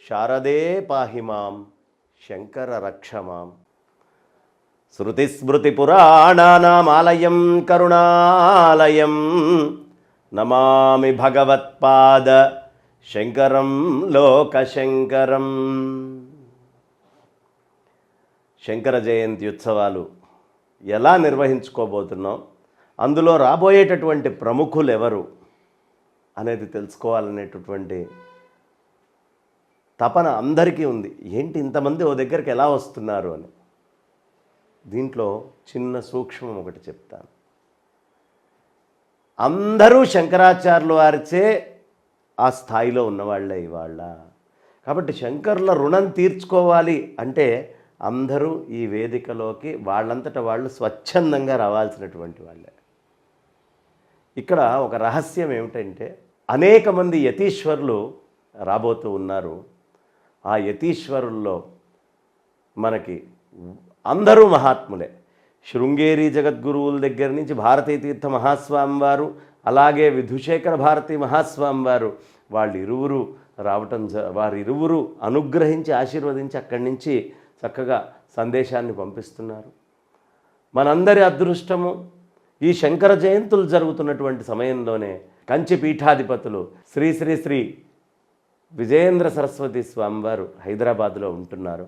శారదే పాహి మాం శంకర రక్ష మాం. శృతిస్మృతిపురాణానామాలయం కరుణాలయం నమామి భగవత్పాద శంకరం లోకశంకరం. శంకర జయంతి ఉత్సవాలు ఎలా నిర్వహించుకోబోతున్నాం, అందులో రాబోయేటటువంటి ప్రముఖులు ఎవరు అనేది తెలుసుకోవాలనేటటువంటి తపన అందరికీ ఉంది. ఏంటి ఇంతమంది ఓ దగ్గరికి ఎలా వస్తున్నారు అని. దీంట్లో చిన్న సూక్ష్మం ఒకటి చెప్తాను. అందరూ శంకరాచార్యుల వారిచే ఆ స్థాయిలో ఉన్నవాళ్ళే ఇవాళ. కాబట్టి శంకరుల రుణం తీర్చుకోవాలి అంటే అందరూ ఈ వేదికలోకి వాళ్ళంతట వాళ్ళు స్వచ్ఛందంగా రావాల్సినటువంటి వాళ్ళే. ఇక్కడ ఒక రహస్యం ఏమిటంటే, అనేక మంది యతీశ్వరులు రాబోతూ ఉన్నారు. ఆ యతీశ్వరుల్లో మనకి అందరూ మహాత్ములే. శృంగేరి జగద్గురువుల దగ్గర నుంచి భారతీ తీర్థ మహాస్వామి వారు, అలాగే విధుశేఖర భారతీ మహాస్వామి వారు, వాళ్ళిరువురు రావటం, వారిరువురు అనుగ్రహించి ఆశీర్వదించి అక్కడి నుంచి చక్కగా సందేశాన్ని పంపిస్తున్నారు. మనందరి అదృష్టము ఈ శంకర జయంతులు జరుగుతున్నటువంటి సమయంలోనే కంచి పీఠాధిపతులు శ్రీ శ్రీ శ్రీ విజయేంద్ర సరస్వతి స్వామివారు హైదరాబాద్లో ఉంటున్నారు.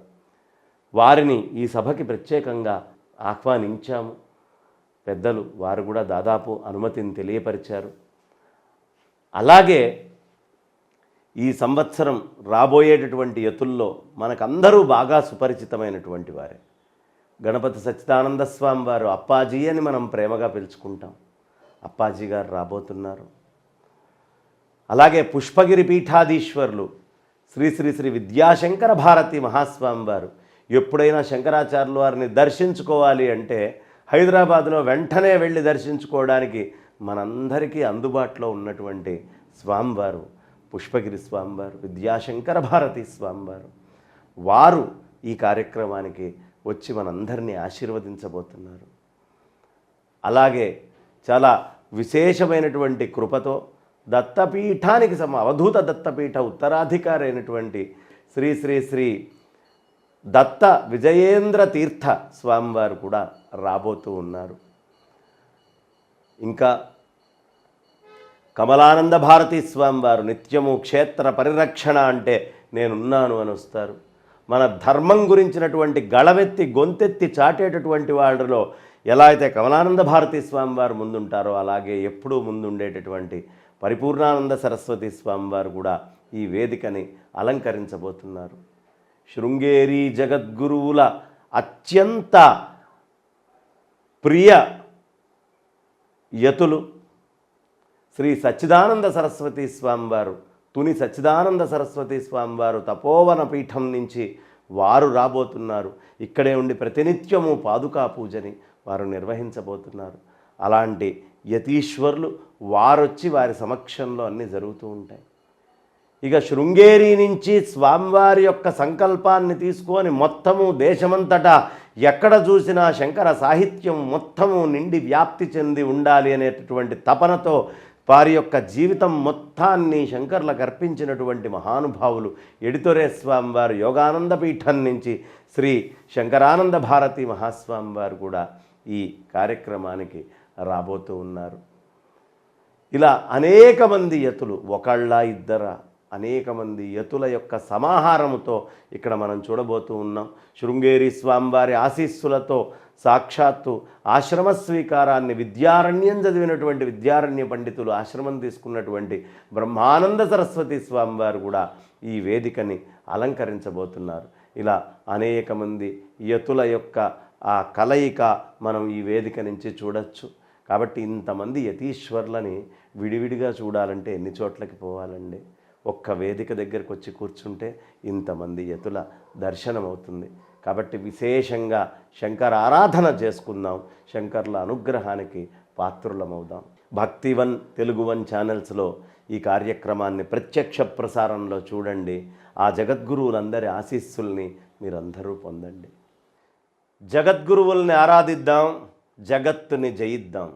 వారిని ఈ సభకి ప్రత్యేకంగా ఆహ్వానించాము. పెద్దలు వారు కూడా దాదాపు అనుమతిని తెలియపరిచారు. అలాగే ఈ సంవత్సరం రాబోయేటటువంటి యతుల్లో మనకందరూ బాగా సుపరిచితమైనటువంటి వారే. గణపతి సచ్చిదానంద స్వామి వారు, అప్పాజీ అని మనం ప్రేమగా పిలుచుకుంటాం. అప్పాజీ గారు రాబోతున్నారు. అలాగే పుష్పగిరి పీఠాధీశ్వరులు శ్రీ శ్రీ శ్రీ విద్యాశంకర భారతి మహాస్వామి వారు. ఎప్పుడైనా శంకరాచార్యుల వారిని దర్శించుకోవాలి అంటే హైదరాబాద్లో వెంటనే వెళ్ళి దర్శించుకోవడానికి మనందరికీ అందుబాటులో ఉన్నటువంటి స్వామివారు పుష్పగిరి స్వామివారు, విద్యాశంకర భారతి స్వామివారు. వారు ఈ కార్యక్రమానికి వచ్చి మనందరినీ ఆశీర్వదించబోతున్నారు. అలాగే చాలా విశేషమైనటువంటి కృపతో దత్తపీఠానికి అవధూత దత్తపీఠ ఉత్తరాధికారి అయినటువంటి శ్రీ శ్రీ శ్రీ దత్త విజయేంద్ర తీర్థ స్వామివారు కూడా రాబోతూ ఉన్నారు. ఇంకా కమలానంద భారతీ స్వామివారు నిత్యము క్షేత్ర పరిరక్షణ అంటే నేనున్నాను అని వస్తారు. మన ధర్మం గురించినటువంటి గళమెత్తి గొంతెత్తి చాటేటటువంటి వాళ్ళలో ఎలా అయితే కమలానంద భారతీ స్వామివారు ముందుంటారో అలాగే ఎప్పుడూ ముందుండేటటువంటి పరిపూర్ణానంద సరస్వతి స్వామివారు కూడా ఈ వేదికని అలంకరించబోతున్నారు. శృంగేరి జగద్గురువుల అత్యంత ప్రియ యతులు శ్రీ సచ్చిదానంద సరస్వతి స్వామివారు, తుని సచ్చిదానంద సరస్వతి స్వామివారు తపోవన పీఠం నుంచి వారు రాబోతున్నారు. ఇక్కడే ఉండి ప్రతినిత్యము పాదుకా పూజని వారు నిర్వహించబోతున్నారు. అలాంటి యతీశ్వరులు వారొచ్చి వారి సమక్షంలో అన్నీ జరుగుతూ ఉంటాయి. ఇక శృంగేరి నుంచి స్వామివారి యొక్క సంకల్పాన్ని తీసుకొని మొత్తము దేశమంతటా ఎక్కడ చూసినా శంకర సాహిత్యం మొత్తము నిండి వ్యాప్తి చెంది ఉండాలి అనేటటువంటి తపనతో వారి యొక్క జీవితం మొత్తాన్ని శంకర్లకు అర్పించినటువంటి మహానుభావులు ఎడితొరే స్వామివారు యోగానంద పీఠం నుంచి శ్రీ శంకరానంద భారతి మహాస్వామి వారు కూడా ఈ కార్యక్రమానికి రాబోతూ ఉన్నారు. ఇలా అనేక మంది యతులు, ఒకళ్ళ ఇద్దరా, అనేక మంది యతుల యొక్క సమాహారముతో ఇక్కడ మనం చూడబోతూ ఉన్నాం. శృంగేరి స్వామివారి ఆశీస్సులతో సాక్షాత్తు ఆశ్రమ స్వీకారాన్ని విద్యారణ్యం చదివినటువంటి విద్యారణ్య పండితులు, ఆశ్రమం తీసుకున్నటువంటి బ్రహ్మానంద సరస్వతి స్వామివారు కూడా ఈ వేదికని అలంకరించబోతున్నారు. ఇలా అనేక మంది యతుల యొక్క ఆ కలయిక మనం ఈ వేదిక నుంచి చూడొచ్చు. కాబట్టి ఇంతమంది యతీశ్వరులని విడివిడిగా చూడాలంటే ఎన్ని చోట్లకి పోవాలండి? ఒక్క వేదిక దగ్గరకు వచ్చి కూర్చుంటే ఇంతమంది యతుల దర్శనం అవుతుంది. కాబట్టి విశేషంగా శంకర ఆరాధన చేసుకుందాం, శంకర్ల అనుగ్రహానికి పాత్రులమవుదాం. భక్తివన్ తెలుగువన్ ఛానల్స్లో ఈ కార్యక్రమాన్ని ప్రత్యక్ష ప్రసారంలో చూడండి. ఆ జగద్గురువులందరి ఆశీస్సుల్ని మీరందరూ పొందండి. జగద్గురువుల్ని ఆరాధిద్దాం, జగత్తుని జయిద్దాం.